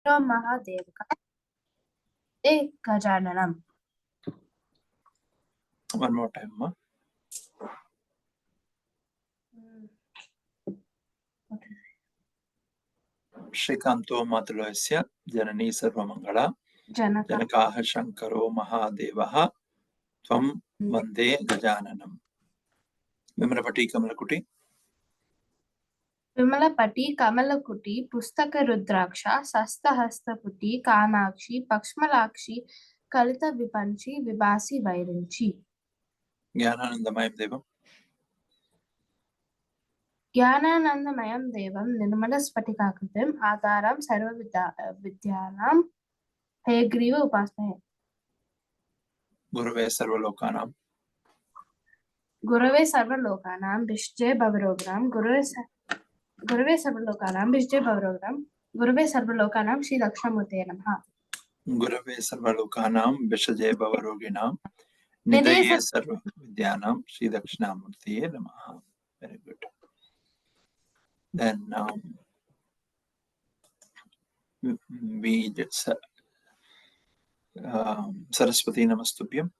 Mahadevaka Gajananam. One more time, ma. Shrikanto Matulosya Janani Sarvamangala Janakaha Shankaro Mahadevaha Tvam Vande Gajananam. Vimalapati Kamalakuti. Vimalapati Kamalakuti Pustaka Rudraksha Sastahasta-puti Kamakshi Pakshmalakshi Kalita Vipanchi Vibasi Vairinchi. Jnananandamayam Devam. Jnananandamayam Devam Nirmala Spatikakritim Adharam Sarva Vidyanam Hayagriva Upasmahe. Gurave Sarvalokanam. Gurave Sarvalokanam Bishje Bhavarogram Gurave Sarvalokanam Bishje Bhavarogram Gurave Sarvalokanam Sri Dakshamurte Namaha. Gurave Sarvalokanam Vishaje Bhavaroginam Nidaye Sarva Vidyanam Sri Dakshinamurtiye Namaha. Very good. Then we did Saraswati Namastubhyam.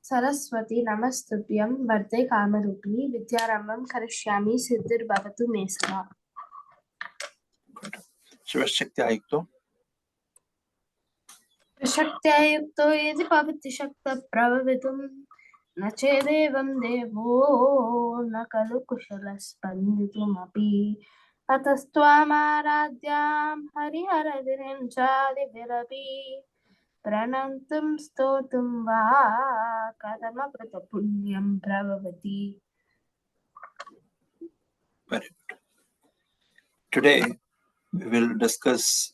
Saraswati Namastubhyam Varte Kamarupini Vidyarambam Karishyami Siddhir Bhavatu Mesava. Shivashakti Ayukto. Shaktyayukto yedi paviti shakta pravavitum nachedevam devo nakalu kushala spanditum api atastvamadhyam harihara virinchadi virapi pranantum stotum va kadamakrita punyam pravavati. Very good. Today we will discuss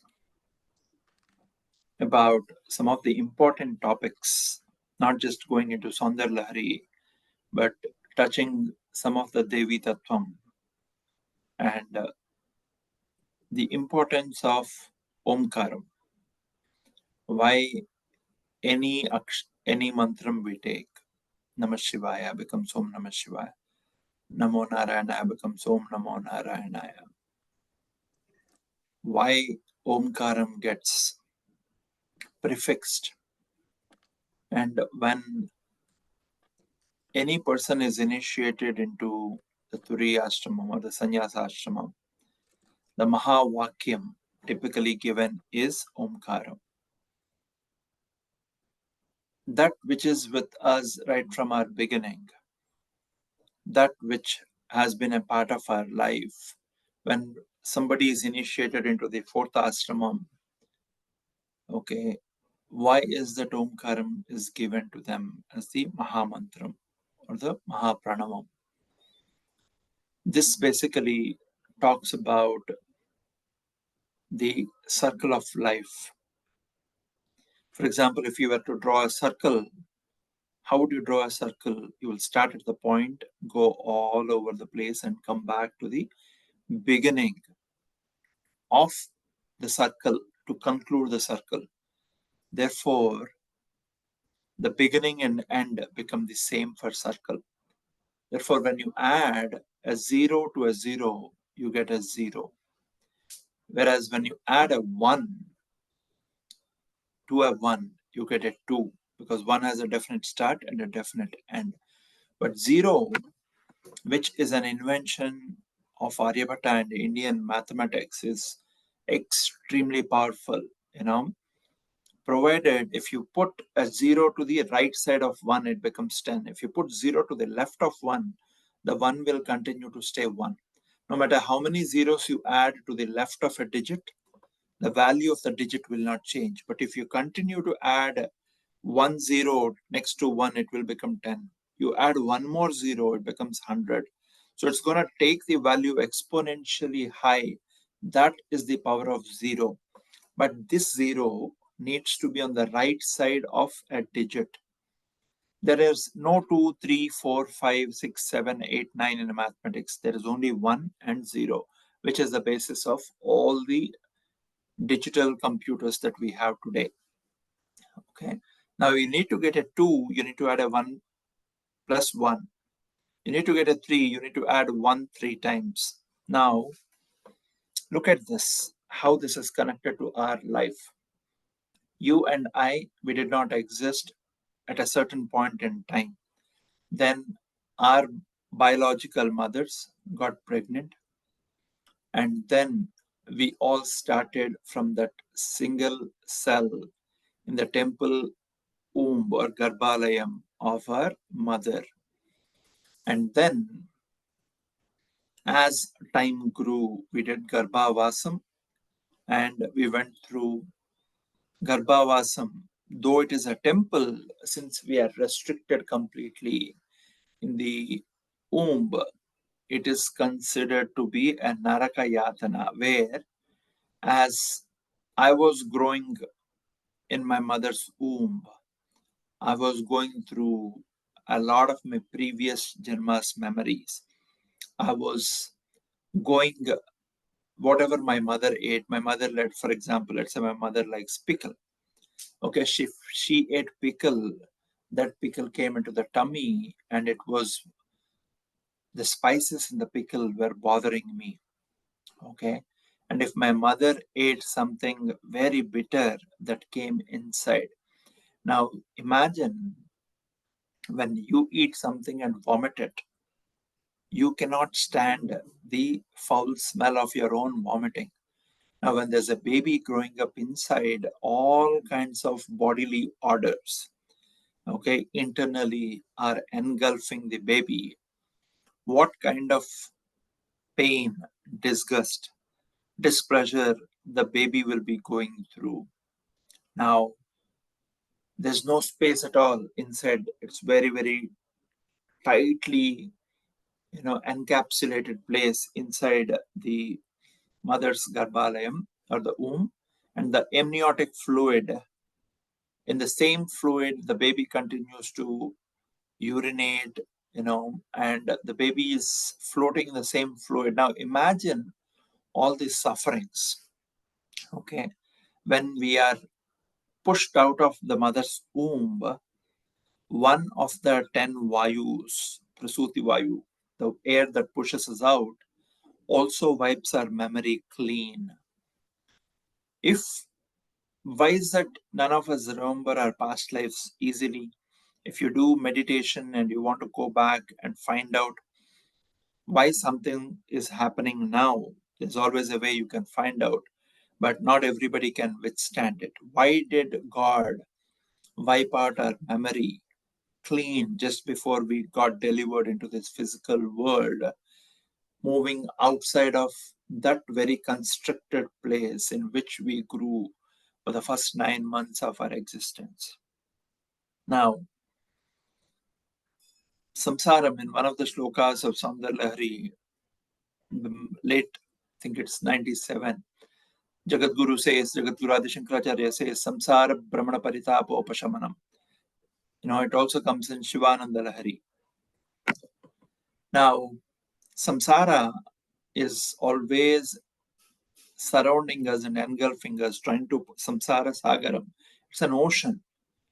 about some of the important topics, not just going into Saundar Lahari, but touching some of the Devi Tattvam and the importance of Omkaram. Why any mantram we take, Namah Shivaya becomes Om Namah Shivaya, Namo Narayana becomes Om Namo Narayanaya. Why Omkaram gets prefixed, and when any person is initiated into the Turiya Ashramam or the Sannyasa Ashramam, the Mahavakyam typically given is Omkaram. That which is with us right from our beginning, that which has been a part of our life. When somebody is initiated into the fourth ashramam, okay, why is that Omkaram is given to them as the Mahamantram or the Mahapranamam? This basically talks about the circle of life. For example, if you were to draw a circle, how would you draw a circle? You will start at the point, go all over the place and come back to the beginning of the circle to conclude the circle. Therefore, the beginning and end become the same for circle. Therefore, when you add a 0 to a 0, you get a 0. Whereas when you add a 1 to a 1, you get a 2, because 1 has a definite start and a definite end. But 0, which is an invention of Aryabhatta and Indian mathematics, is extremely powerful, provided if you put a 0 to the right side of 1, it becomes 10. If you put 0 to the left of 1, the 1 will continue to stay 1. No matter how many zeros you add to the left of a digit, the value of the digit will not change. But if you continue to add 1 0 next to 1, it will become 10. You add one more 0, it becomes 100. So it's going to take the value exponentially high. That is the power of 0. But this 0 needs to be on the right side of a digit. There is no 2, 3, 4, 5, 6, 7, 8, 9 in mathematics. There is only 1 and 0, which is the basis of all the digital computers that we have today. Okay. Now you need to get a 2, you need to add a 1 plus 1. You need to get a 3, you need to add 1 3 times. Now, Look at this, how this is connected to our life. You and I, we did not exist at a certain point in time. Then our biological mothers got pregnant, and then we all started from that single cell in the temple womb or garbhalayam of our mother. And then as time grew, we did garbhavasam, and we went through garbhavasam. Though it is a temple, since we are restricted completely in the womb, it is considered to be a naraka yatana, where as I was growing in my mother's womb, I was going through a lot of my previous janmas memories. I was going, whatever my mother ate, my mother let, for example, let's say my mother likes pickle. Okay, she ate pickle, that pickle came into the tummy, and it was the spices in the pickle were bothering me. Okay, and if my mother ate something very bitter, that came inside. Now imagine when you eat something and vomit it, you cannot stand the foul smell of your own vomiting. Now, when there's a baby growing up inside, all kinds of bodily odors, okay, internally are engulfing the baby. What kind of pain, disgust, displeasure the baby will be going through? Now, there's no space at all inside. It's very, very tightly, encapsulated place inside the mother's garbhalayam or the womb, and the amniotic fluid. In the same fluid, the baby continues to urinate, and the baby is floating in the same fluid. Now imagine all these sufferings, okay? When we are pushed out of the mother's womb, one of the 10 vayus, prasuti vayu, the air that pushes us out, also wipes our memory clean. Why is that none of us remember our past lives easily? If you do meditation and you want to go back and find out why something is happening now, there's always a way you can find out, but not everybody can withstand it. Why did God wipe out our memory clean just before we got delivered into this physical world, moving outside of that very constricted place in which we grew for the first 9 months of our existence? Now, Samsaram, in one of the shlokas of Saundar Lahari, late, I think it's 97, Jagadguru says, Jagadguru Adi Shankaracharya says, Samsara Brahmana Paritapo Upashamanam. It also comes in Shivananda Lahari. Now, samsara is always surrounding us and engulfing us, trying to, samsara sagaram. It's an ocean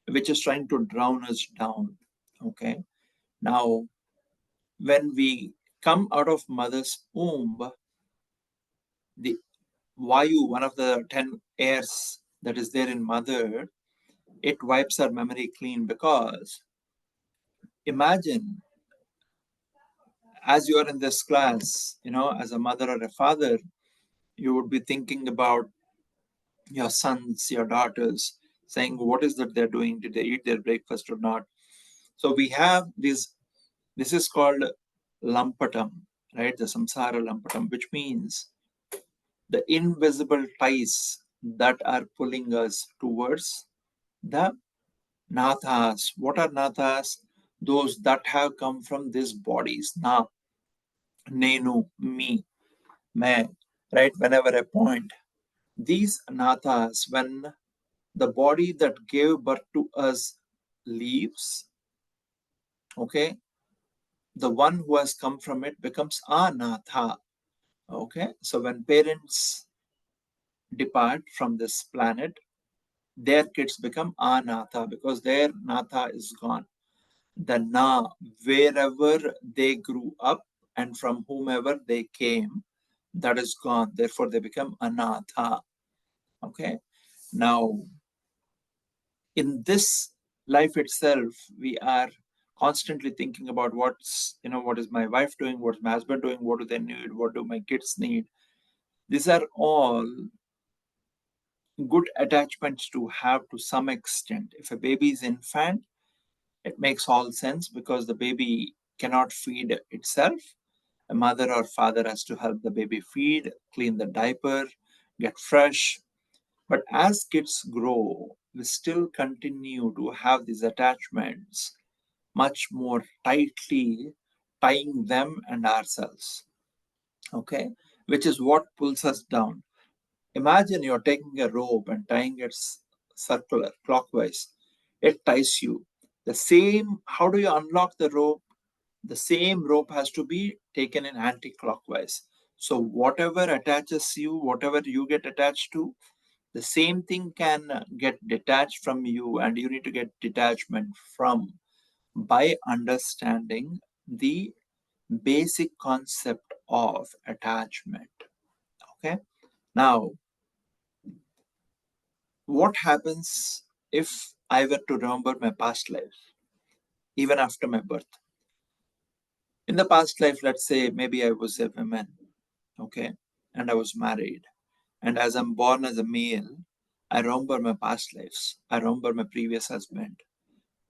which is trying to drown us down. Okay. Now, when we come out of mother's womb, the Vayu, one of the 10 airs that is there in mother, it wipes our memory clean, because imagine as you are in this class, as a mother or a father, you would be thinking about your sons, your daughters, saying, what is that they're doing? Did they eat their breakfast or not? So we have this is called lampatam, right? The samsara lampatam, which means the invisible ties that are pulling us towards the nathas. What are nathas? Those that have come from these bodies. Na, nenu, me, me, right? Whenever I point, these nathas, when the body that gave birth to us leaves, okay, the one who has come from it becomes anatha. Okay, so when parents depart from this planet, their kids become anatha because their natha is gone. The na, wherever they grew up and from whomever they came, that is gone. Therefore, they become anatha. Okay. Now, in this life itself, we are constantly thinking about what is my wife doing, what's my husband doing, what do they need, what do my kids need. These are all good attachments to have to some extent. If a baby is infant, it makes all sense because the baby cannot feed itself. A mother or father has to help the baby feed, clean the diaper, get fresh. But as kids grow, we still continue to have these attachments much more tightly, tying them and ourselves. Okay, which is what pulls us down. Imagine you're taking a rope and tying it circular, clockwise. It ties you. The same, how do you unlock the rope? The same rope has to be taken in anti-clockwise. So whatever attaches you, whatever you get attached to, the same thing can get detached from you, and you need to get detachment from by understanding the basic concept of attachment. Okay. Now, what happens if I were to remember my past life, even after my birth? In the past life, let's say maybe I was a woman, okay, and I was married. And as I'm born as a male, I remember my past lives. I remember my previous husband,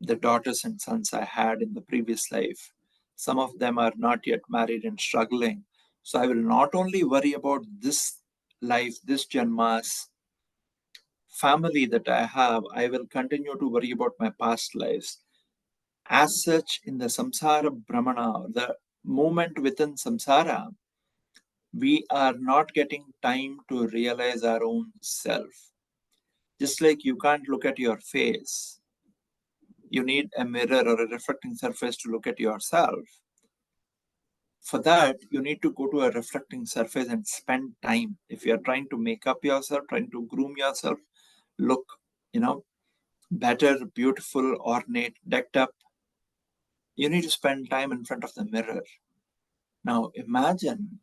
the daughters and sons I had in the previous life. Some of them are not yet married and struggling. So I will not only worry about this life, this Janma's family that I have, I will continue to worry about my past lives. As such, in the samsara brahmana, the moment within samsara, we are not getting time to realize our own self. Just like you can't look at your face, you need a mirror or a reflecting surface to look at yourself. For that, you need to go to a reflecting surface and spend time. If you're trying to make up yourself, trying to groom yourself, look, better, beautiful, ornate, decked up, you need to spend time in front of the mirror. Now, imagine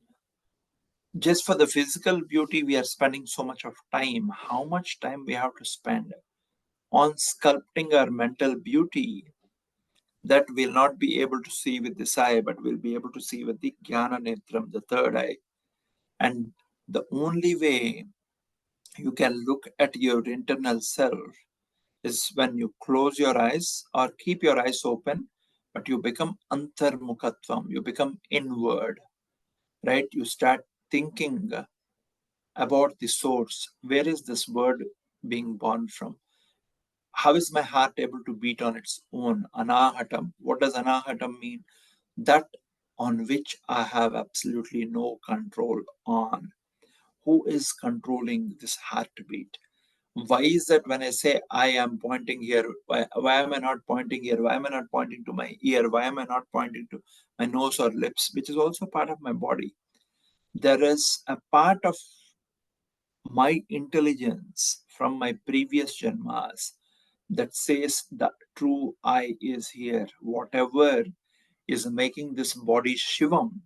just for the physical beauty, we are spending so much of time. How much time we have to spend on sculpting our mental beauty that we'll not be able to see with this eye, but we'll be able to see with the Jnana Netram, the third eye. And the only way you can look at your internal self is when you close your eyes or keep your eyes open, but you become antarmukhatvam, you become inward, right? You start thinking about the source. Where is this word being born from? How is my heart able to beat on its own? Anahatam. What does anahatam mean? That on which I have absolutely no control on. Who is controlling this heartbeat? Why is that when I say I am pointing here, why am I not pointing here? Why am I not pointing to my ear? Why am I not pointing to my nose or lips, which is also part of my body? There is a part of my intelligence from my previous janmas that says the true I is here. Whatever is making this body Shivam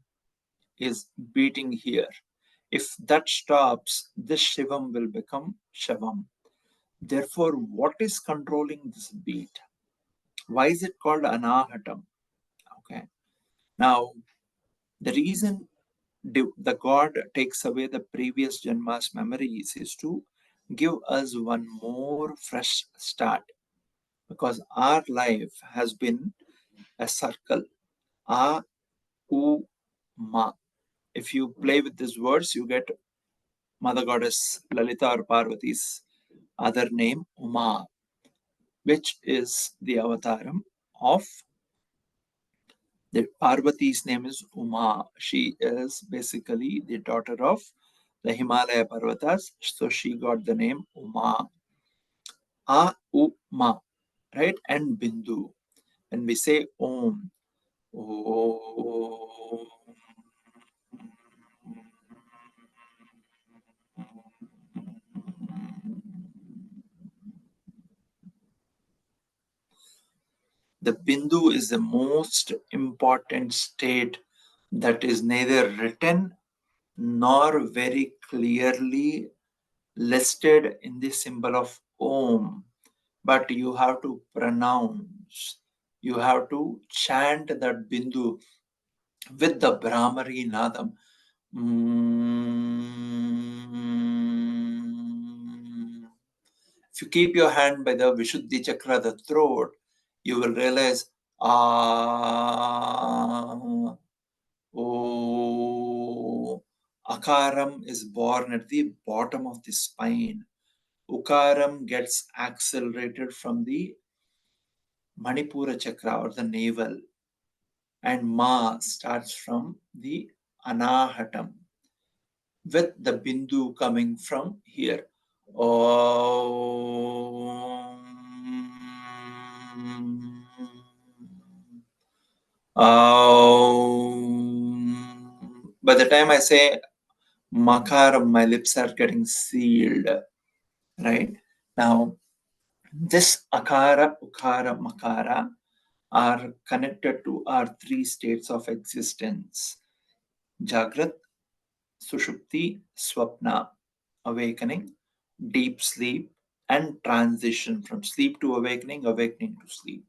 is beating here. If that stops, this Shivam will become Shavam. Therefore, what is controlling this beat? Why is it called Anahatam? Okay. Now, the reason the God takes away the previous Janma's memories is to give us one more fresh start, because our life has been a circle. A, U, Ma. If you play with these words, you get Mother Goddess Lalita or Parvati's other name, Uma, which is the avataram of the Parvati's name is Uma. She is basically the daughter of the Himalaya Parvatas, so she got the name Uma. A, U, Ma, right? And Bindu. When we say Om, Om, the Bindu is the most important state that is neither written nor very clearly listed in the symbol of Om, but you have to pronounce, you have to chant that Bindu with the Brahmari Nadam. If you keep your hand by the Vishuddhi Chakra, the throat, you will realize O. Akaram is born at the bottom of the spine. Ukaram gets accelerated from the Manipura Chakra or the navel. And Ma starts from the Anahatam, with the Bindu coming from here. By the time I say Makaram, my lips are getting sealed. Right? Now, this Akara, Ukara, Makara are connected to our three states of existence: Jagrat, Sushupti, Swapna, awakening, deep sleep, and transition from sleep to awakening, awakening to sleep.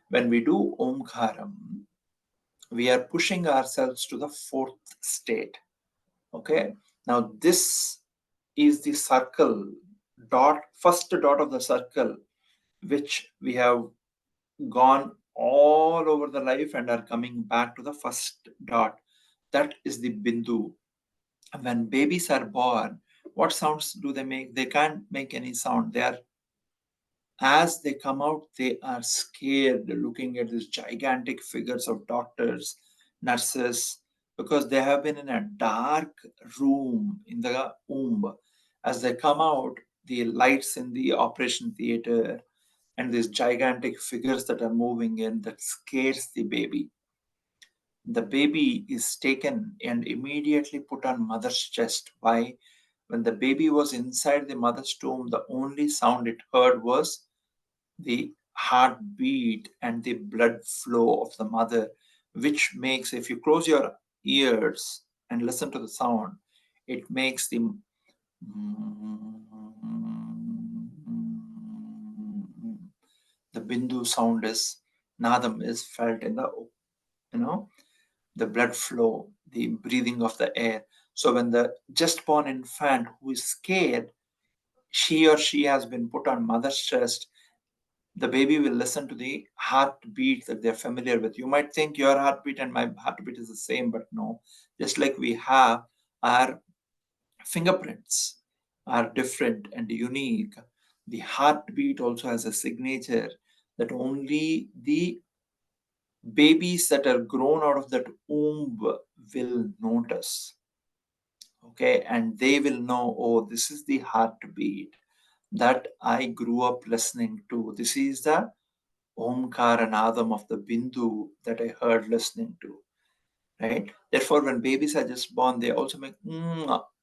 When we do Omkaram, we are pushing ourselves to the fourth state. Okay. Now, this is the circle dot, first dot of the circle, which we have gone all over the life and are coming back to the first dot. That is the Bindu. When babies are born, what sounds do they make? They can't make any sound. They are, as they come out, they are scared looking at these gigantic figures of doctors, nurses, because they have been in a dark room in the womb. As they come out, the lights in the operation theater and these gigantic figures that are moving in, that scares the baby. The baby is taken and immediately put on mother's chest. Why? When the baby was inside the mother's tomb, the only sound it heard was the heartbeat and the blood flow of the mother, which makes, if you close your ears and listen to the sound, it makes the Bindu sound is, Nadam is felt in the, the blood flow, the breathing of the air. So when the just born infant who is scared, she or she has been put on mother's chest, the baby will listen to the heartbeat that they're familiar with. You might think your heartbeat and my heartbeat is the same, but no. Just like we have, our fingerprints are different and unique. The heartbeat also has a signature that only the babies that are grown out of that womb will notice. Okay, and they will know, oh, this is the heartbeat that I grew up listening to. This is the Omkara Nadam of the Bindu that I heard listening to. Right? Therefore, when babies are just born, they also make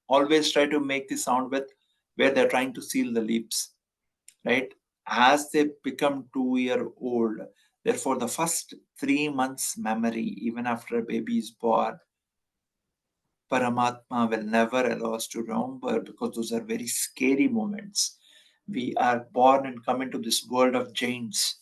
always try to make the sound with where they're trying to seal the lips. Right? As they become 2 year old, therefore, the first 3 months memory, even after a baby is born, Paramatma will never allow us to remember, because those are very scary moments. We are born and come into this world of giants,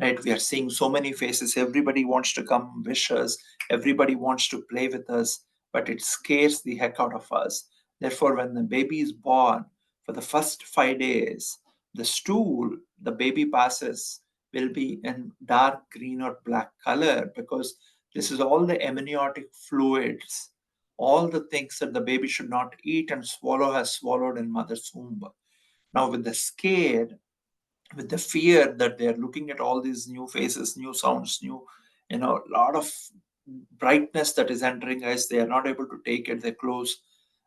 right? We are seeing so many faces. Everybody wants to come wish us. Everybody wants to play with us, but it scares the heck out of us. Therefore, when the baby is born, for the first 5 days, the stool the baby passes will be in dark green or black color, because this is all the amniotic fluids, all the things that the baby should not eat and swallow has swallowed in mother's womb. Now, with the scare, with the fear that they are looking at all these new faces, new sounds, new, a lot of brightness that is entering eyes, they are not able to take it, they close.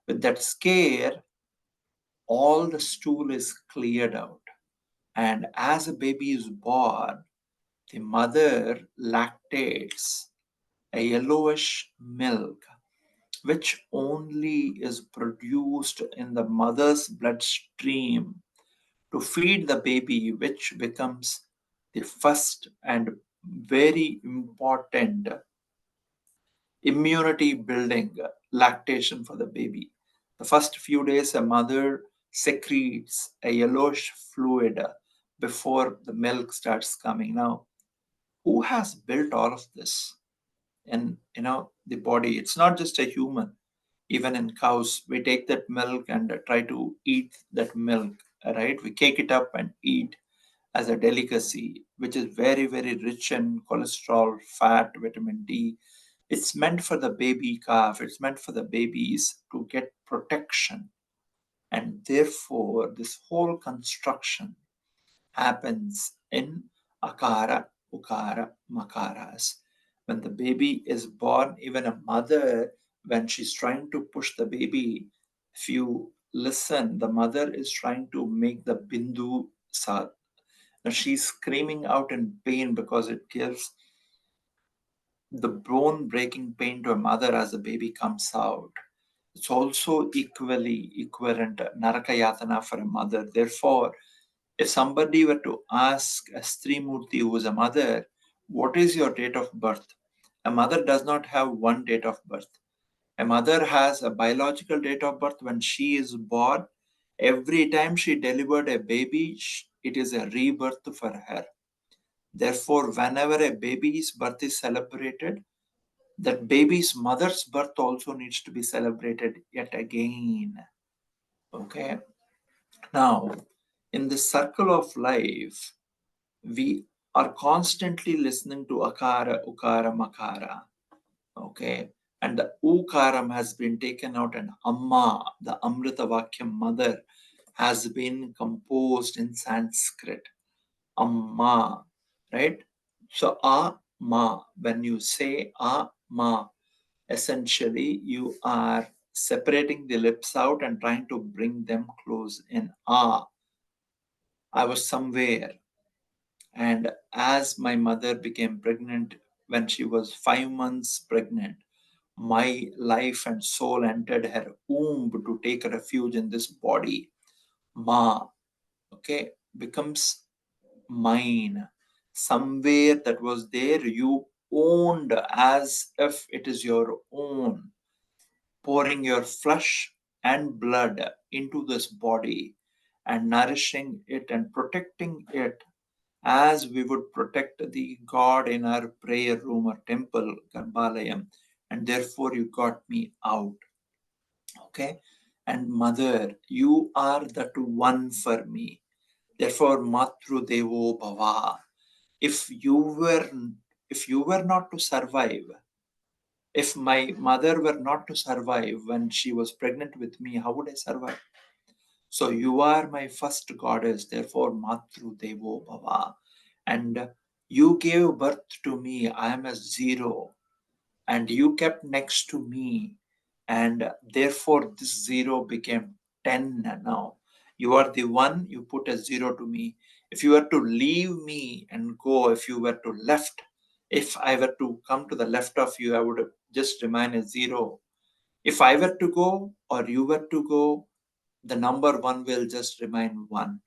With that scare, all the stool is cleared out. And as a baby is born, the mother lactates a yellowish milk, which only is produced in the mother's bloodstream to feed the baby, which becomes the first and very important immunity building lactation for the baby. The first few days, a mother secretes a yellowish fluid before the milk starts coming. Now, who has built all of this in the body? It's not just a human. Even in cows, we take that milk and try to eat that milk, right? We cake it up and eat as a delicacy, which is very, very rich in cholesterol, fat, vitamin D. It's meant for the baby calf, it's meant for the babies to get protection. And therefore, this whole construction happens in akara, ukara, makaras. When the baby is born, even a mother, when she's trying to push the baby, if you listen, the mother is trying to make the bindu sad. Now she's screaming out in pain because it gives the bone breaking pain to a mother as the baby comes out. It's also equally equivalent narakayatana for a mother. Therefore, if somebody were to ask a Srimurti who is a mother, what is your date of birth? A mother does not have one date of birth. A mother has a biological date of birth when she is born. Every time she delivered a baby, it is a rebirth for her. Therefore, whenever a baby's birth is celebrated, that baby's mother's birth also needs to be celebrated yet again. Okay. Now, in the circle of life, we are constantly listening to akara, ukara, makara. Okay. And the ukaram has been taken out, and amma, the Amrita Vakyam mother, has been composed in Sanskrit. Amma, right? So, ma, when you say ma, essentially you are separating the lips out and trying to bring them close in. I was somewhere, and as my mother became pregnant, when she was 5 months pregnant, my life and soul entered her womb to take refuge in this body. Ma, okay, becomes mine. Somewhere that was there, you owned as if it is your own, pouring your flesh and blood into this body and nourishing it and protecting it as we would protect the God in our prayer room or temple, Garbhalayam. And therefore, you got me out. Okay? And Mother, you are that one for me. Therefore, Matru Devo Bhava. If you were not to survive, if my mother were not to survive when she was pregnant with me, how would I survive? So you are my first goddess, therefore Matru Devo Bhava. And you gave birth to me. I am a zero. And you kept next to me. And therefore this zero became 10 now. You are the one, you put a zero to me. If you were to leave me and go, if you were to left, if I were to come to the left of you, I would just remain a zero. If I were to go or you were to go, the number one will just remain one,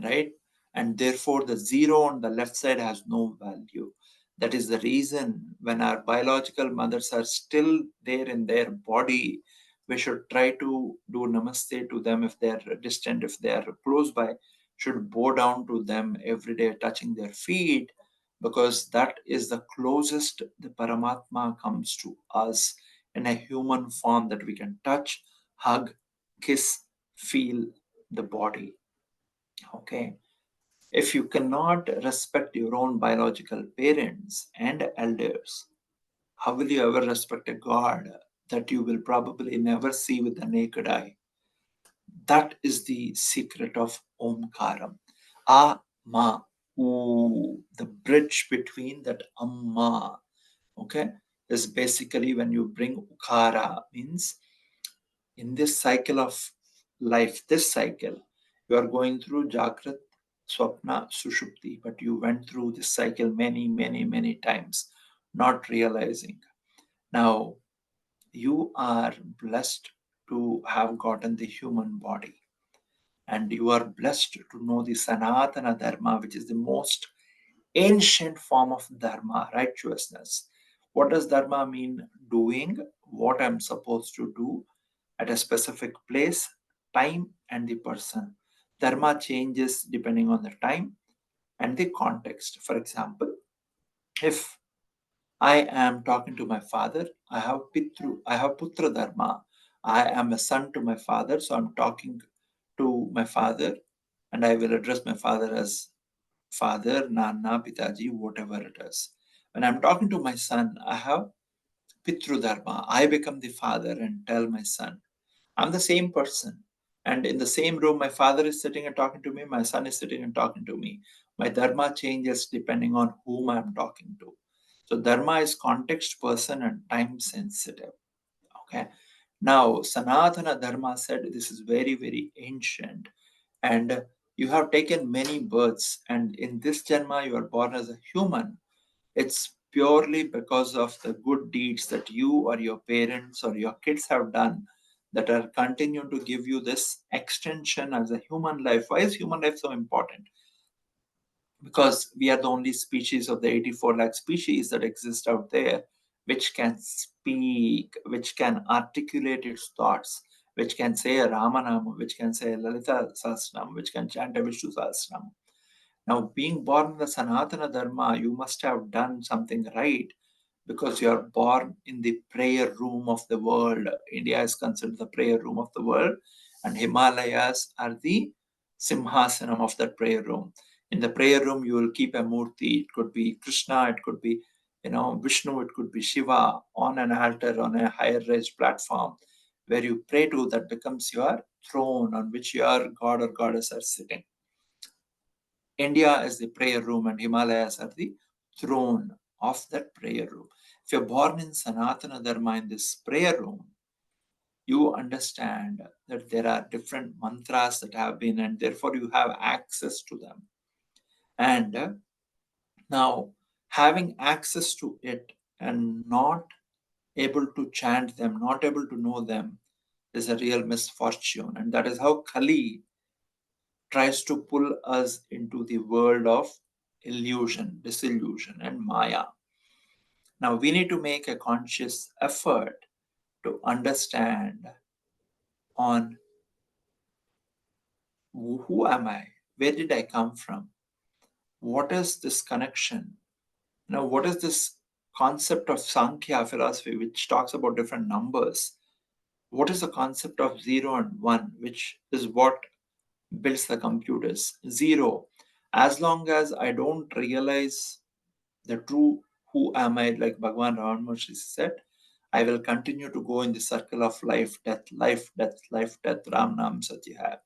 right? And therefore, the zero on the left side has no value. That is the reason when our biological mothers are still there in their body, we should try to do namaste to them. If they are distant, if they are close by, should bow down to them every day, touching their feet, because that is the closest the Paramatma comes to us in a human form, that we can touch, hug, kiss, feel the body. Okay. If you cannot respect your own biological parents and elders, how will you ever respect a God that you will probably never see with the naked eye? That is the secret of Omkaram. Ma, the bridge between that Amma, okay, is basically when you bring Ukara, means in this cycle of life, this cycle, you are going through Jagrat, Swapna, Sushupti, but you went through this cycle many, many, many times, not realizing. Now, you are blessed to have gotten the human body, and you are blessed to know the Sanatana Dharma, which is the most ancient form of Dharma, righteousness. What does dharma mean? Doing what I'm supposed to do at a specific place, time, and the person. Dharma changes depending on the time and the context. For example, if I am talking to my father, I have putra dharma. I am a son to my father, so I'm talking to my father and I will address my father as father, nana, pitaji, whatever it is. When I'm talking to my son, I have pitru dharma. I become the father and tell my son, I'm the same person. And in the same room, my father is sitting and talking to me, my son is sitting and talking to me. My dharma changes depending on whom I'm talking to. So dharma is context, person, and time sensitive. Okay. Now, Sanatana Dharma said this is very, very ancient, and you have taken many births, and in this Janma, you are born as a human. It's purely because of the good deeds that you or your parents or your kids have done that are continuing to give you this extension as a human life. Why is human life so important? Because we are the only species of the 84 lakh species that exist out there which can speak, which can articulate its thoughts, which can say a Ramanama, which can say a Lalita Sahasranam, which can chant a Vishnu Sahasranam. Now, being born in the Sanatana Dharma, you must have done something right because you are born in the prayer room of the world. India is considered the prayer room of the world, and Himalayas are the Simhasanam of that prayer room. In the prayer room, you will keep a murti. It could be Krishna, it could be Vishnu, it could be Shiva on an altar on a higher raised platform where you pray to. That becomes your throne on which your god or goddess are sitting. India is the prayer room and Himalayas are the throne of that prayer room. If you're born in Sanatana Dharma in this prayer room, you understand that there are different mantras that have been, and therefore you have access to them. And now, having access to it and not able to chant them, not able to know them, is a real misfortune. And that is how Kali tries to pull us into the world of illusion, disillusion, and Maya. Now, we need to make a conscious effort to understand on who am I? Where did I come from? What is this connection? Now, what is this concept of Sankhya philosophy, which talks about different numbers? What is the concept of 0 and 1, which is what builds the computers? 0, as long as I don't realize the true who am I, like Bhagavan Ramanuja said, I will continue to go in the circle of life, death, life, death, life, death, Ram Nam Satya.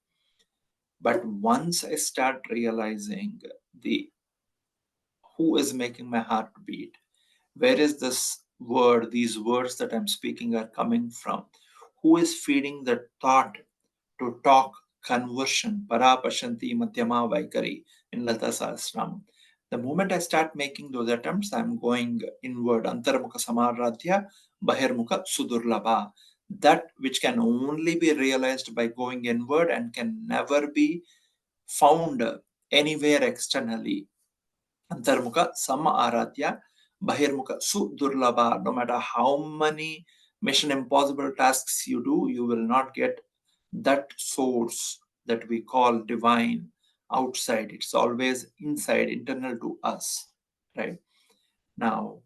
But once I start realizing the who is making my heart beat, where is this word, these words that I'm speaking are coming from? Who is feeding the thought to talk conversion, parapashanti madhyama vaikari in Lata Sahasram? The moment I start making those attempts, I'm going inward. Antarmukha samaradhya, bahirmukha sudurlabha. That which can only be realized by going inward and can never be found anywhere externally. Antarmukha sama aradhya, bahirmukha sudurlabha. No matter how many Mission Impossible tasks you do, you will not get that source that we call divine outside. It's always inside, internal to us, right? Now,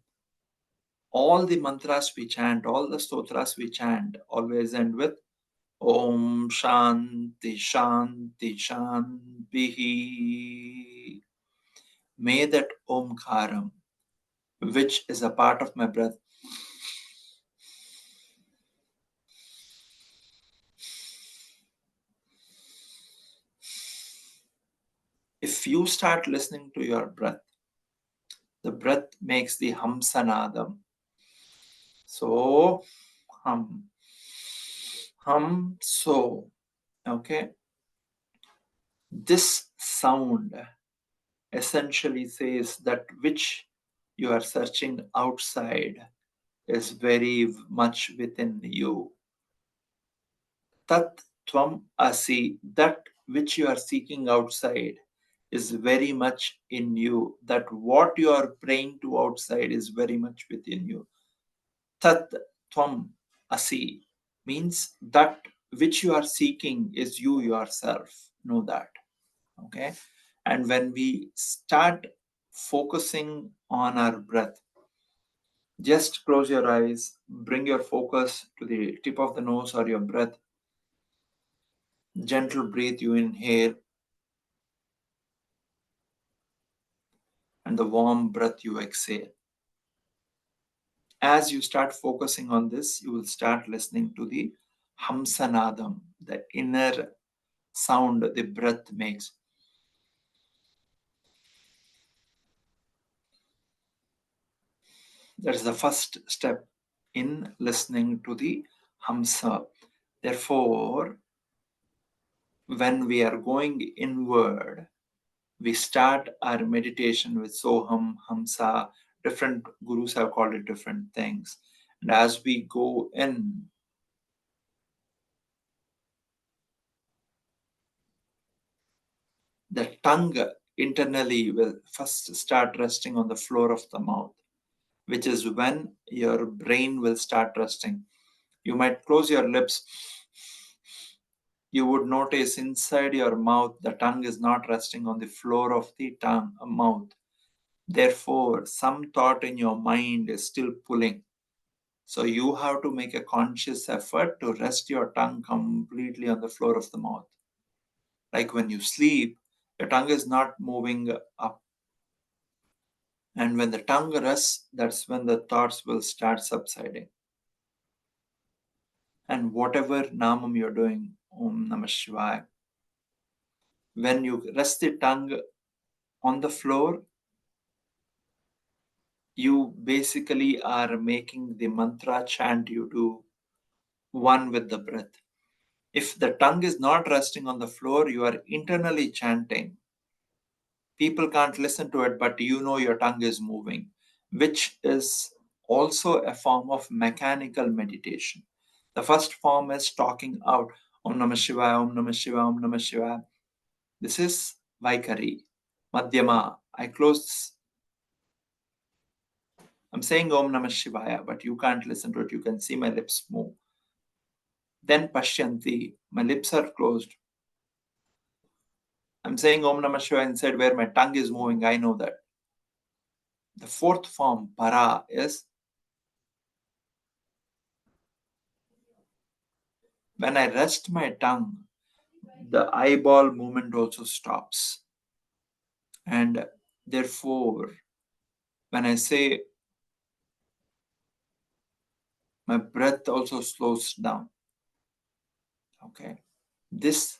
all the mantras we chant, all the stotras we chant, always end with Om Shanti Shanti Shantihi. May that Omkaram, which is a part of my breath, if you start listening to your breath, the breath makes the Hamsanadam. So, hum, so. Okay. This sound essentially says that which you are searching outside is very much within you. Tat tvam asi, that which you are seeking outside is very much in you, that what you are praying to outside is very much within you. Tat Tvam Asi means that which you are seeking is you yourself. Know that. Okay. And when we start focusing on our breath, just close your eyes, bring your focus to the tip of the nose or your breath. Gentle breathe, you inhale, and the warm breath you exhale. As you start focusing on this, you will start listening to the Hamsanadam, the inner sound the breath makes. That is the first step in listening to the Hamsa. Therefore, when we are going inward, we start our meditation with Soham, Hamsa. Different gurus have called it different things. And as we go in, the tongue internally will first start resting on the floor of the mouth, which is when your brain will start resting. You might close your lips. You would notice inside your mouth, the tongue is not resting on the floor of the mouth. Therefore, some thought in your mind is still pulling. So you have to make a conscious effort to rest your tongue completely on the floor of the mouth. Like when you sleep, your tongue is not moving up. And when the tongue rests, that's when the thoughts will start subsiding. And whatever namam you're doing, Om Namah Shivaya, when you rest the tongue on the floor, you basically are making the mantra chant you do one with the breath. If the tongue is not resting on the floor, you are internally chanting. People can't listen to it, but you know your tongue is moving, which is also a form of mechanical meditation. The first form is talking out, Om Namah Shivaya, Om Namah Shivaya, Om Namah Shivaya. This is Vaikari. Madhyama, I close. I'm saying Om Namah Shivaya, but you can't listen to it. You can see my lips move. Then Pashyanti, my lips are closed. I'm saying Om Namah Shivaya inside where my tongue is moving. I know that. The fourth form, Para, is when I rest my tongue, the eyeball movement also stops. And therefore, when I say, my breath also slows down. Okay. This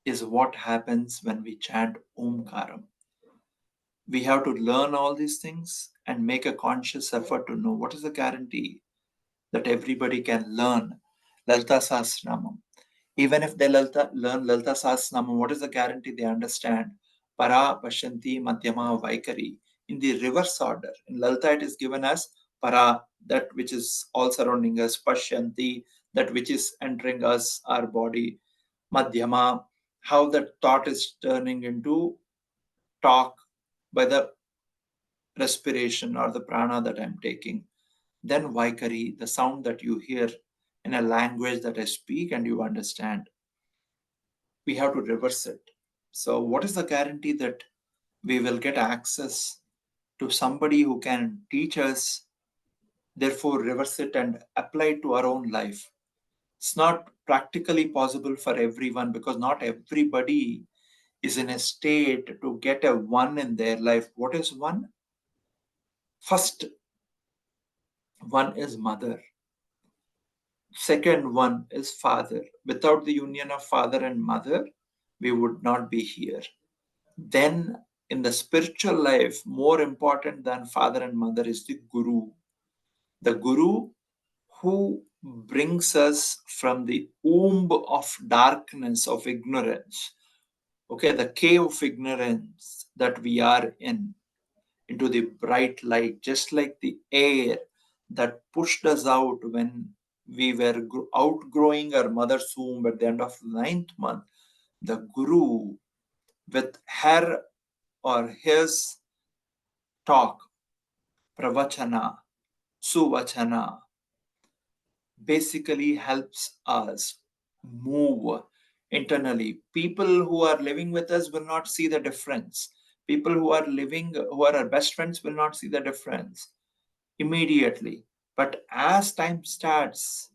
is what happens when we chant Omkaram. We have to learn all these things and make a conscious effort to know what is the guarantee that everybody can learn Lalita Sahasranamam. Even if they learn Lalita Sahasranamam, what is the guarantee they understand Para, Pashyanti, Madhyama, Vaikari in the reverse order? In Lalita, it is given as Para, that which is all surrounding us, Pashyanti, that which is entering us, our body, Madhyama, how that thought is turning into talk by the respiration or the prana that I'm taking. Then Vaikari, the sound that you hear in a language that I speak and you understand. We have to reverse it. So, what is the guarantee that we will get access to somebody who can teach us, therefore reverse it and apply it to our own life? It's not practically possible for everyone because not everybody is in a state to get a one in their life. What is one? First one is mother. Second one is father. Without the union of father and mother, we would not be here. Then in the spiritual life, more important than father and mother is the guru. The guru who brings us from the womb of darkness, of ignorance, okay, the cave of ignorance that we are in, into the bright light, just like the air that pushed us out when we were outgrowing our mother's womb at the end of the 9th month. The guru with her or his talk, pravachana, suvachana, basically helps us move internally. People who are living with us will not see the difference. People who are living, who are our best friends, will not see the difference immediately. But as time starts,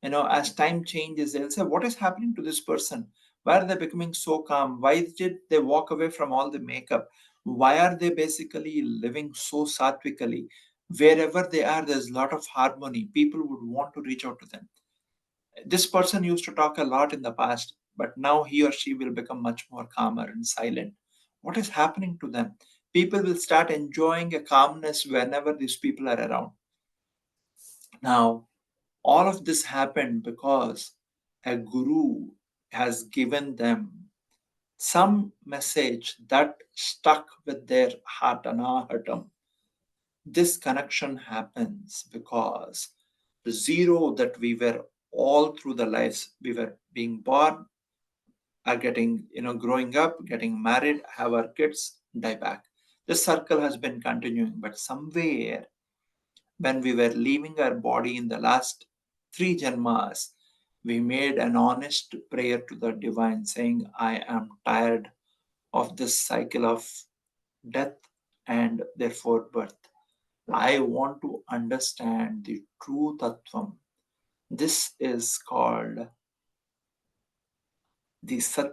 as time changes, they'll say, what is happening to this person? Why are they becoming so calm? Why did they walk away from all the makeup? Why are they basically living so satvikally? Wherever they are, there's a lot of harmony. People would want to reach out to them. This person used to talk a lot in the past, but now he or she will become much more calmer and silent. What is happening to them? People will start enjoying a calmness whenever these people are around. Now, all of this happened because a guru has given them some message that stuck with their heart anahatam. This connection happens because the zero that we were all through the lives, we were being born, are getting, growing up, getting married, have our kids, die back. This circle has been continuing, but somewhere when we were leaving our body in the last 3 janmas, we made an honest prayer to the divine saying, I am tired of this cycle of death and therefore birth. I want to understand the true tattvam. This is called the Sat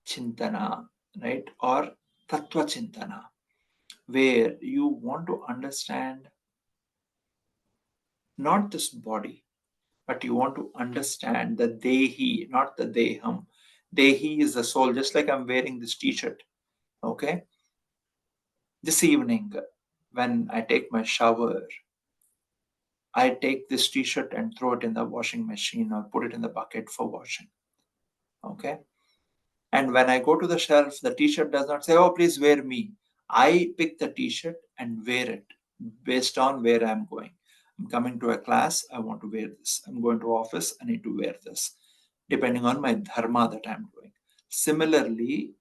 Chintana, right? Or Tattva Chintana, where you want to understand not this body, but you want to understand the Dehi, not the Deham. Dehi is the soul, just like I'm wearing this t shirt. Okay? This evening, when I take my shower, I take this t shirt and throw it in the washing machine or put it in the bucket for washing. Okay? And when I go to the shelf, the t shirt does not say, oh, please wear me. I pick the t shirt and wear it based on where I'm going. I'm coming to a class, I want to wear this. I'm going to office, I need to wear this, depending on my dharma that I'm doing. Similarly,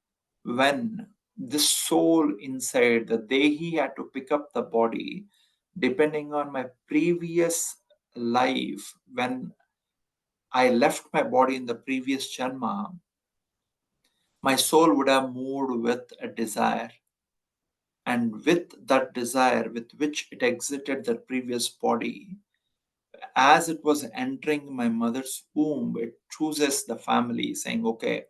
when this soul inside, the dehi had to pick up the body, depending on my previous life, when I left my body in the previous janma, my soul would have moved with a desire. And with that desire with which it exited the previous body, as it was entering my mother's womb, it chooses the family, saying, okay,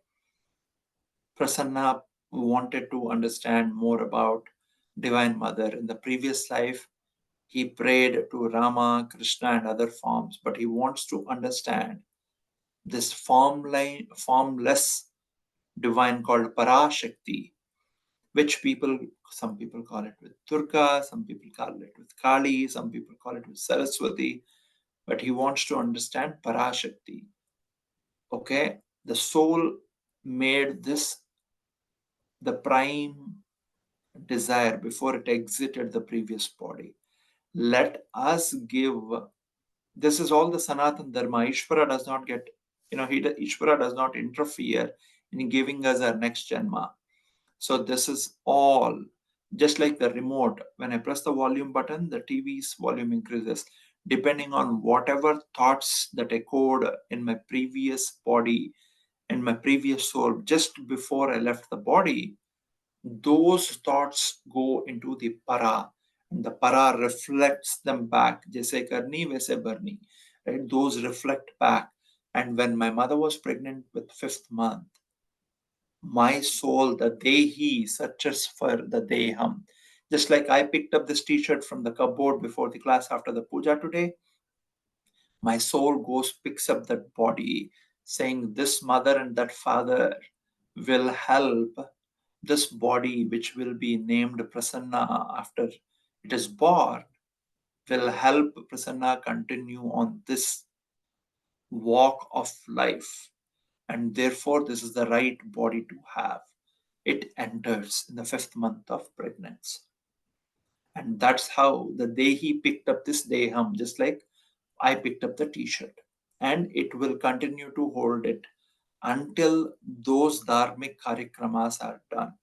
Prasanna wanted to understand more about Divine Mother. In the previous life, he prayed to Rama, Krishna, and other forms, but he wants to understand this formless divine called Parashakti, which some people call it with Durga, some people call it with Kali, some people call it with Saraswati, but he wants to understand Parashakti. Okay, the soul made this the prime desire before it exited the previous body. Let us give. This is all the Sanatana Dharma. Ishvara does not get, Ishvara does not interfere in giving us our next janma. So this is all just like the remote. When I press the volume button, the TV's volume increases depending on whatever thoughts that echoed in my previous body, in my previous soul, just before I left the body. Those thoughts go into the para, and the para reflects them back. Jaise karni, waise bharni. Right? Those reflect back. And when my mother was pregnant with 5th month, my soul, the Dehi, searches for the Deham. Just like I picked up this t-shirt from the cupboard before the class after the puja today, my soul goes, picks up that body, saying this mother and that father will help this body, which will be named Prasanna after it is born, will help Prasanna continue on this walk of life. And therefore, this is the right body to have. It enters in the 5th month of pregnancy. And that's how the Dehi picked up this Deham, just like I picked up the t-shirt. And it will continue to hold it until those dharmic karikramas are done.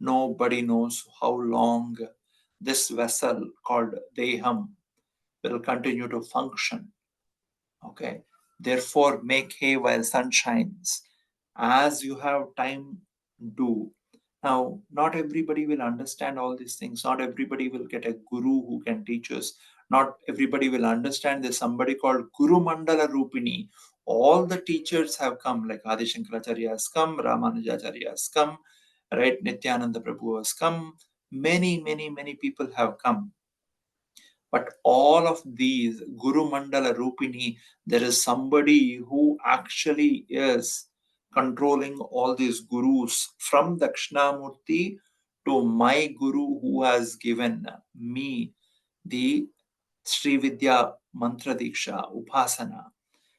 Nobody knows how long this vessel called Deham will continue to function. Okay. Therefore, make hay while sun shines. As you have time, do. Now, not everybody will understand all these things. Not everybody will get a guru who can teach us. Not everybody will understand. There's somebody called Guru Mandala Rupini. All the teachers have come, like Adi Shankaracharya has come, Ramanujacharya has come, right? Nityananda Prabhu has come. Many people have come. But all of these, Guru Mandala Rupini, there is somebody who actually is controlling all these gurus from Dakshinamurti to my guru who has given me the Sri Vidya Mantra Diksha Upasana.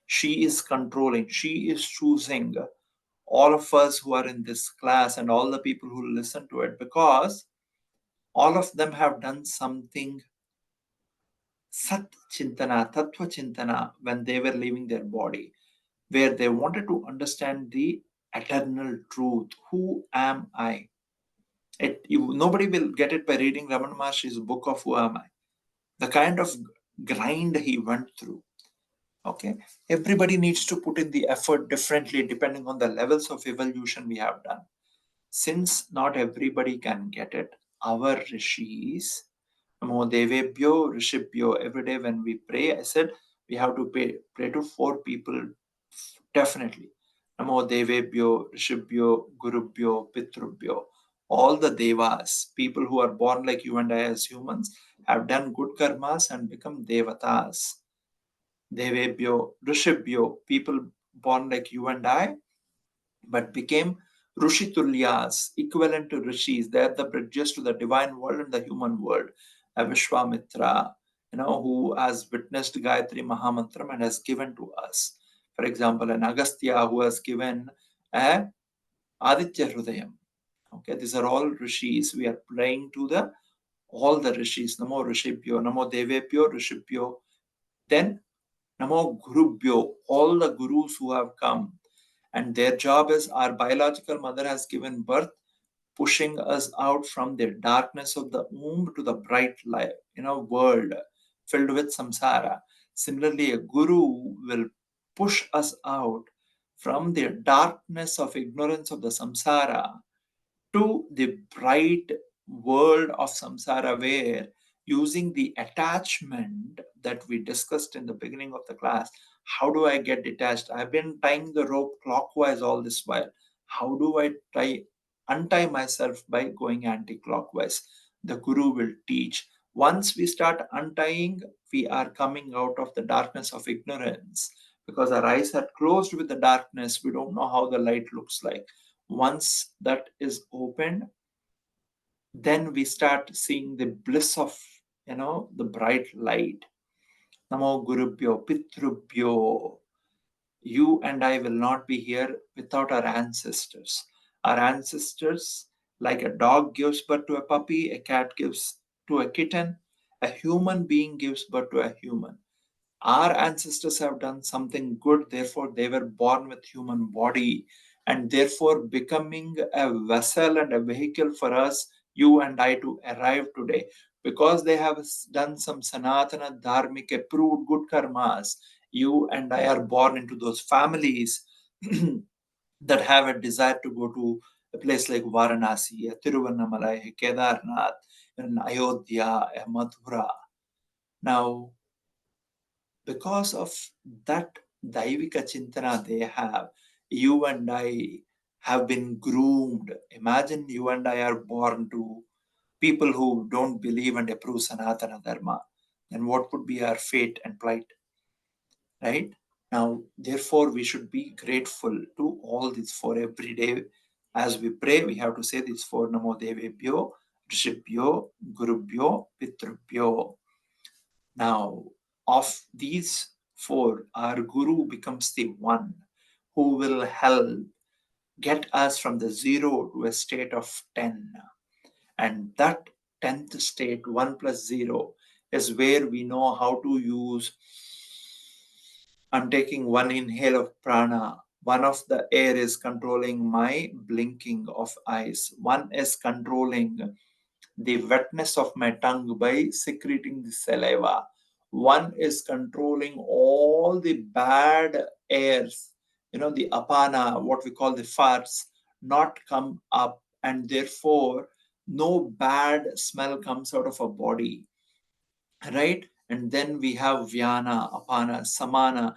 She is controlling, she is choosing all of us who are in this class and all the people who listen to it, because all of them have done something Sat Chintana, Tattva Chintana, when they were leaving their body, where they wanted to understand the eternal truth. Who am I? Nobody will get it by reading Ramana Maharshi's book of Who Am I? The kind of grind he went through. Okay. Everybody needs to put in the effort differently depending on the levels of evolution we have done. Since not everybody can get it, our rishis, Namo Devebhyo, Rishibhyo, every day when we pray, I said we have to pray to 4 people definitely. Namo Devebhyo, Rishibhyo, Gurubhyo, Pitrubhyo. All the devas, people who are born like you and I as humans, have done good karmas and become devatas. Devebhyo, Rishibhyo, people born like you and I, but became Rushitulyas, equivalent to rishis. They are the bridges to the divine world and the human world. A Vishwamitra, who has witnessed Gayatri Mahamantram and has given to us. For example, an Agastya who has given a Aditya Hrudayam. Okay, these are all rishis. We are praying to all the rishis. Namo Rishibhyo, Namo Devebhyo, Rishibhyo. Then Namo Gurubhyo, all the gurus who have come. And their job is, our biological mother has given birth, pushing us out from the darkness of the womb to the bright light, world filled with samsara. Similarly, a guru will push us out from the darkness of ignorance of the samsara to the bright world of samsara, where using the attachment that we discussed in the beginning of the class, how do I get detached? I've been tying the rope clockwise all this while. How do I untie myself by going anti-clockwise? The guru will teach. Once we start untying, we are coming out of the darkness of ignorance, because our eyes are closed with the darkness. We don't know how the light looks like. Once that is opened, then we start seeing the bliss of the bright light. Namo Gurubhyo, Pitrubhyo. You and I will not be here without our ancestors. Our ancestors, like a dog gives birth to a puppy, a cat gives to a kitten, a human being gives birth to a human. Our ancestors have done something good, therefore they were born with human body, and therefore becoming a vessel and a vehicle for us, you and I, to arrive today, because they have done some Sanatana dharmic approved good karmas. You and I are born into those families that have a desire to go to a place like Varanasi, a Tiruvannamalai, a Kedarnath, an Ayodhya, a Mathura. Now, because of that Daivika Chintana they have, you and I have been groomed. Imagine you and I are born to people who don't believe and approve Sanatana Dharma. Then what would be our fate and plight? Right? Now, therefore, we should be grateful to all these 4 every day. As we pray, we have to say these 4: Namo Devebhyo, Rishibhyo, Gurubhyo, Pitrubhyo. Now, of these 4, our Guru becomes the one who will help get us from the 0 to a state of 10. And that 10th state, 1 plus 0, is where we know how to use. I'm taking one inhale of prana, One of the air is controlling my blinking of eyes. One is controlling the wetness of my tongue by secreting the saliva. One is controlling all the bad airs, the apana, what we call the farts, not come up, and therefore no bad smell comes out of a body, right? And then we have vyana, apana, samana,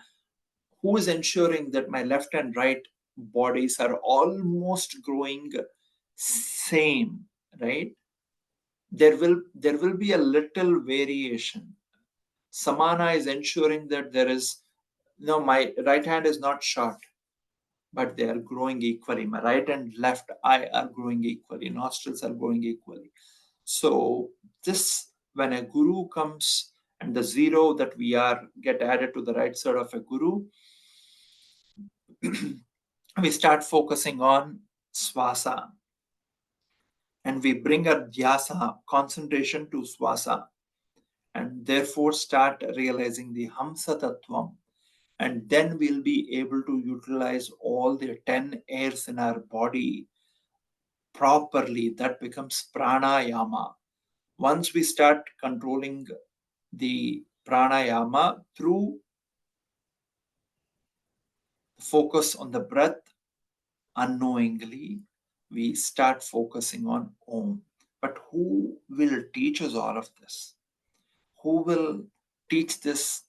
who is ensuring that my left and right bodies are almost growing same, right? There will be a little variation. Samana is ensuring that there is my right hand is not short, but they are growing equally. My right and left eye are growing equally, nostrils are growing equally. So this, when a guru comes and the zero that we are get added to the right side of a guru, we start focusing on swasa, and we bring a dhyasa, concentration, to swasa, and therefore start realizing the hamsa tattvam, and then we'll be able to utilize all the 10 airs in our body properly. That becomes pranayama. Once we start controlling the pranayama through focus on the breath, unknowingly we start focusing on Om. But who will teach us all of this? Who will teach this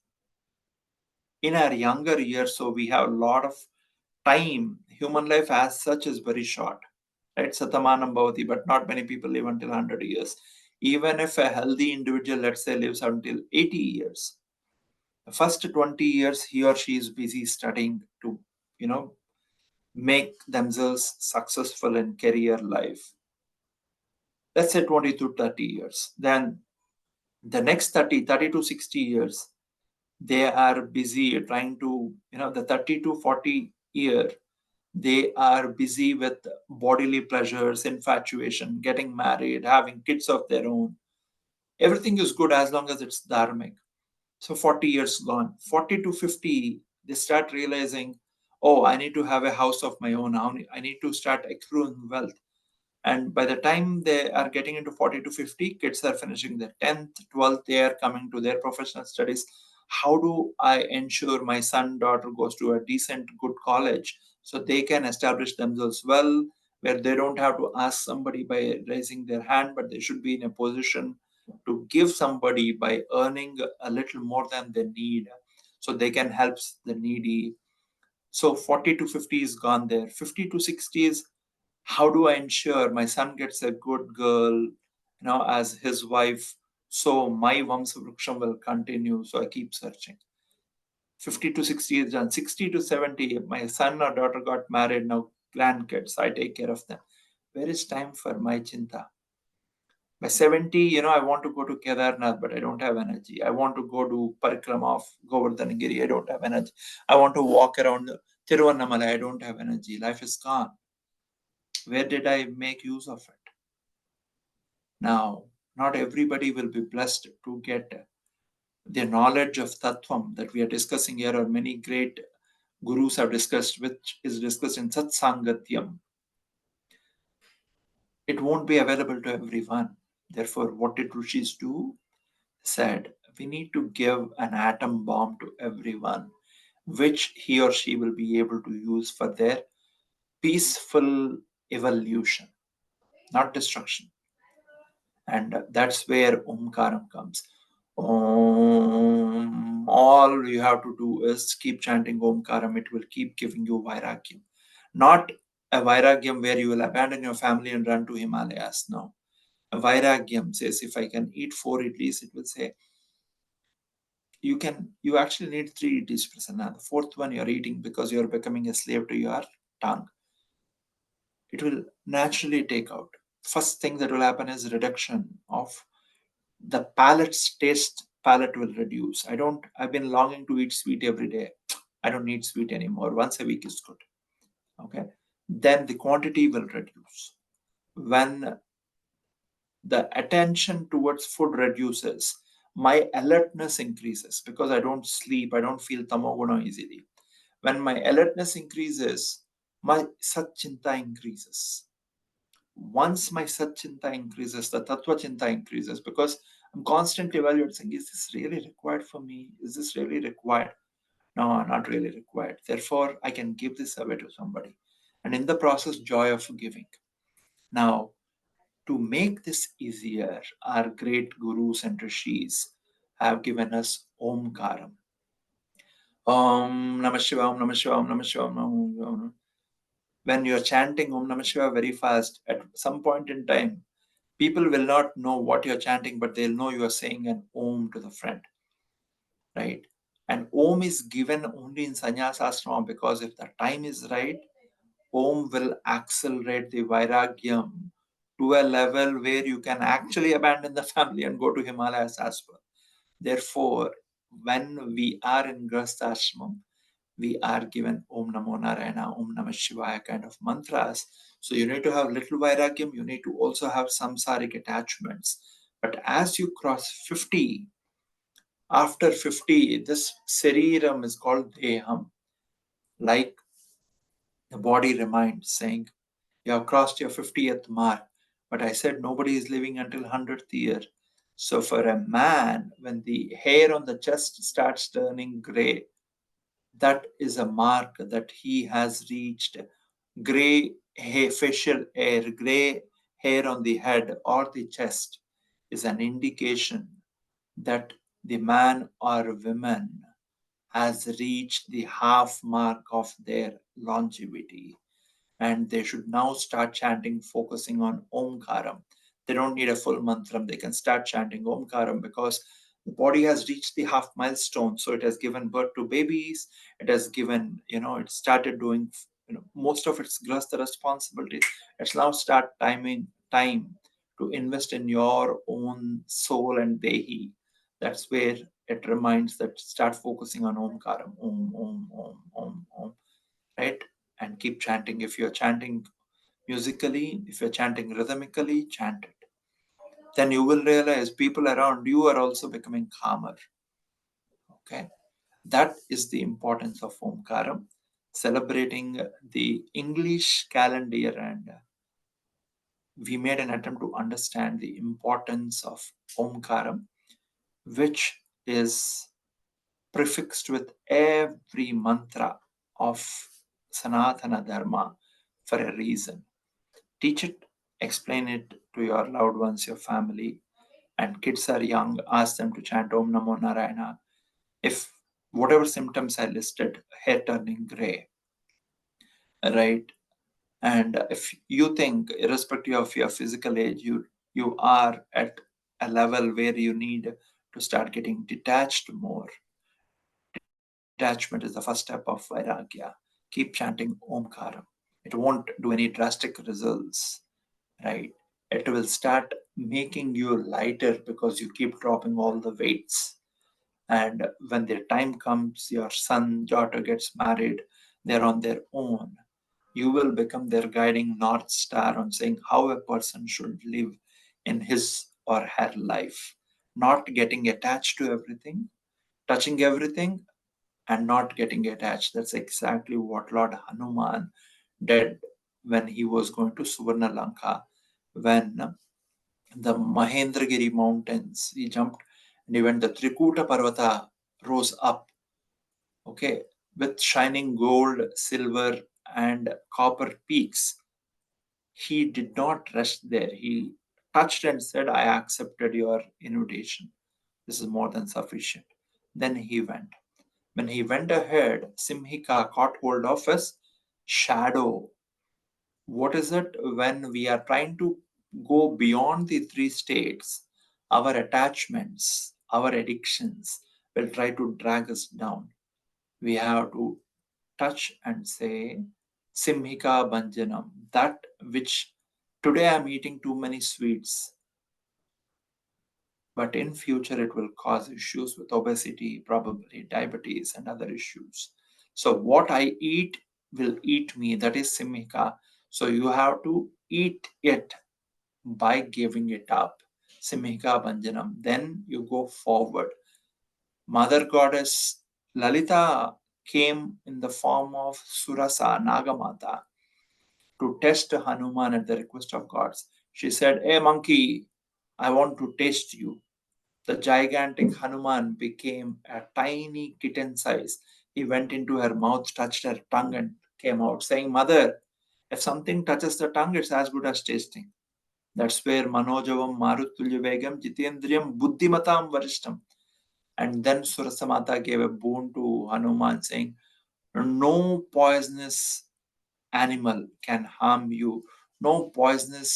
in our younger years? So we have a lot of time. Human life as such is very short, right? Satamanam bhavati, but not many people live until 100 years. Even if a healthy individual, let's say, lives until 80 years, the first 20 years he or she is busy studying to, make themselves successful in career life. Let's say 20 to 30 years. Then the next 30 to 60 years, they are busy trying to, the 30 to 40 year, they are busy with bodily pleasures, infatuation, getting married, having kids of their own. Everything is good as long as it's dharmic. So 40 years gone. 40 to 50, they start realizing, oh, I need to have a house of my own. I need to start accruing wealth. And by the time they are getting into 40 to 50, kids are finishing their 10th, 12th, they are coming to their professional studies. How do I ensure my son, daughter goes to a decent, good college so they can establish themselves well, where they don't have to ask somebody by raising their hand, but they should be in a position to give somebody by earning a little more than they need so they can help the needy. So 40 to 50 is gone there. 50 to 60 is, how do I ensure my son gets a good girl, as his wife, so my Vamsa Vriksham will continue. So I keep searching. 50 to 60 is done. 60 to 70, my son or daughter got married, now grandkids, I take care of them. Where is time for my chinta? By 70, I want to go to Kedarnath, but I don't have energy. I want to go to Parikrama of Govardhanagiri, I don't have energy. I want to walk around Tiruvannamalai, I don't have energy. Life is gone. Where did I make use of it? Now, not everybody will be blessed to get the knowledge of Tattvam that we are discussing here, or many great gurus have discussed, which is discussed in Satsangatyam. It won't be available to everyone. Therefore, what did Rishis do? Said, we need to give an atom bomb to everyone, which he or she will be able to use for their peaceful evolution, not destruction. And that's where Omkaram comes. Om. All you have to do is keep chanting Omkaram. It will keep giving you Vairagyam. Not a Vairagyam where you will abandon your family and run to Himalayas. No. A Vairagyam says, if I can eat 4 idlis, it will say, you actually need 3 idlis, Prasanna. The 4th one you're eating because you're becoming a slave to your tongue. It will naturally take out. First thing that will happen is reduction of the palate will reduce. I've been longing to eat sweet every day. I don't need sweet anymore. Once a week is good. Okay. Then the quantity will reduce. When the attention towards food reduces, my alertness increases because I don't sleep. I don't feel tamoguna easily. When my alertness increases, my Satchinta increases. Once my Satchinta increases, the Tattva Chinta increases, because I'm constantly evaluating, is this really required for me? Is this really required? No, not really required. Therefore, I can give this away to somebody. And in the process, joy of giving. Now, to make this easier, our great gurus and rishis have given us Omkaram. Om Namah Shivaya, Om Namah Shivaya, Om Namah Shivaya, Om Namah Shivaya. When you're chanting Om Namah Shivaya very fast, at some point in time, people will not know what you're chanting, but they'll know you are saying an Om to the friend, right? And Om is given only in Sannyasa Ashrama, because if the time is right, Om will accelerate the Vairagyam to a level where you can actually abandon the family and go to Himalayas as well. Therefore, when we are in Grahastha Ashram, we are given Om Namo Narayana, Om Namah Shivaya kind of mantras. So you need to have little Vairagyam, you need to also have samsaric attachments. But as you cross 50, after 50, this Sariram is called Deham. Like the body reminds, saying, you have crossed your 50th mark. But I said nobody is living until 100th year. So for a man, when the hair on the chest starts turning gray, that is a mark that he has reached gray hair, facial hair, gray hair on the head or the chest is an indication that the man or woman has reached the half mark of their longevity, and they should now start chanting, focusing on Omkaram. They don't need a full mantram, they can start chanting Omkaram, because the body has reached the half milestone. So it has given birth to babies, it has given, it started doing most of its grasta responsibilities. It's now start time to invest in your own soul and dehi. That's where it reminds that start focusing on Omkaram, Om, right? And keep chanting. If you're chanting musically, if you're chanting rhythmically, chant it. Then you will realize people around you are also becoming calmer. Okay, that is the importance of Omkaram, celebrating the English calendar year, and we made an attempt to understand the importance of Omkaram, which is prefixed with every mantra of Sanatana Dharma for a reason. Teach it, explain it to your loved ones, your family, and kids are young, ask them to chant Om Namo Narayana. If whatever symptoms I listed, hair turning gray, right? And if you think, irrespective of your physical age, you are at a level where you need to start getting detached more. Detachment is the first step of Vairagya. Keep chanting Omkaram. It won't do any drastic results, right? It will start making you lighter because you keep dropping all the weights. And when the time comes, your son, daughter gets married, they're on their own. You will become their guiding North Star on saying how a person should live in his or her life, not getting attached to everything, touching everything, and not getting attached. That's exactly what Lord Hanuman did when he was going to Suvarna Lanka, when the Mahendragiri mountains, he jumped and even the Trikuta Parvata rose up, okay, with shining gold, silver, and copper peaks. He did not rest there. He touched and said, I accepted your invitation. This is more than sufficient. Then he went. When he went ahead, Simhika caught hold of his shadow. What is it? When we are trying to go beyond the three states, our attachments, our addictions will try to drag us down. We have to touch and say, Simhika Banjanam, that which today I'm eating too many sweets, but in future it will cause issues with obesity, probably diabetes and other issues. So what I eat will eat me. That is Simhika. So you have to eat it by giving it up. Simhika Banjanam. Then you go forward. Mother Goddess Lalita came in the form of Surasa Nagamata to test Hanuman at the request of gods. She said, "Hey monkey, I want to taste you." The gigantic Hanuman became a tiny kitten size. He went into her mouth, touched her tongue, and came out, saying, "Mother, if something touches the tongue, it's as good as tasting." That's where Manojavam Marutulya Vegam Jitendriyam Buddhimatam Varishtam. And then Surasamata gave a boon to Hanuman, saying, "No poisonous animal can harm you, no poisonous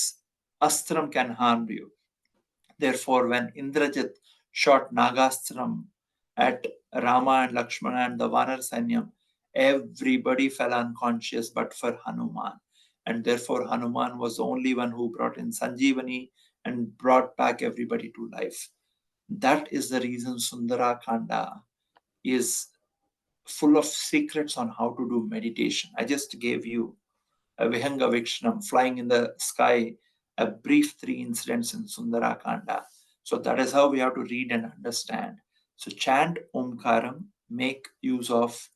astram can harm you." Therefore, when Indrajit shot Nagastram at Rama and Lakshmana and the Vanar Sainyam, everybody fell unconscious but for Hanuman. And therefore, Hanuman was the only one who brought in Sanjeevani and brought back everybody to life. That is the reason Sundara Kanda is full of secrets on how to do meditation. I just gave you a Vihanga Vikshanam, flying in the sky, a brief 3 incidents in Sundara Kanda. So that is how we have to read and understand. So chant Omkaram, make use of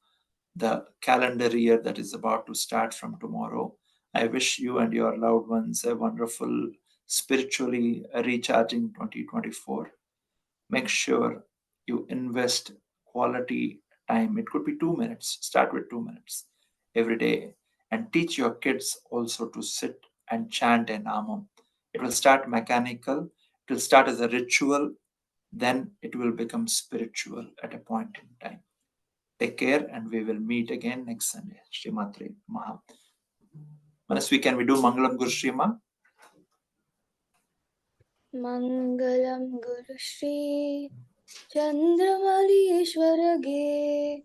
the calendar year that is about to start from tomorrow. I wish you and your loved ones a wonderful, spiritually recharging 2024. Make sure you invest quality time. It could be 2 minutes. Start with 2 minutes every day, and teach your kids also to sit and chant a namam. It will start mechanical, it will start as a ritual, then it will become spiritual at a point in time. Take care, and we will meet again next Sunday. Shri Maathrey Maha. Manasvi, can we do Mangalam Guru Shrima? Mangalam Guru Shree Chandramalishwarage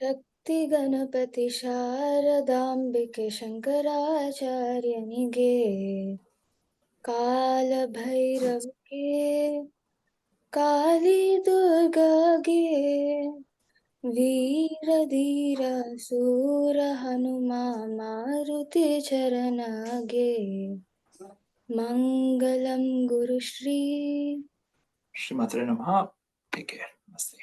Shakti Ganapati Sharadambike Shankaracharyanige Kala Bhairavake Kali Durgage Veera Dheera Sura Hanuma Maruti Charanage Mangalam Guru Shri Shri Maathrey Namaha. Take care. Namaste.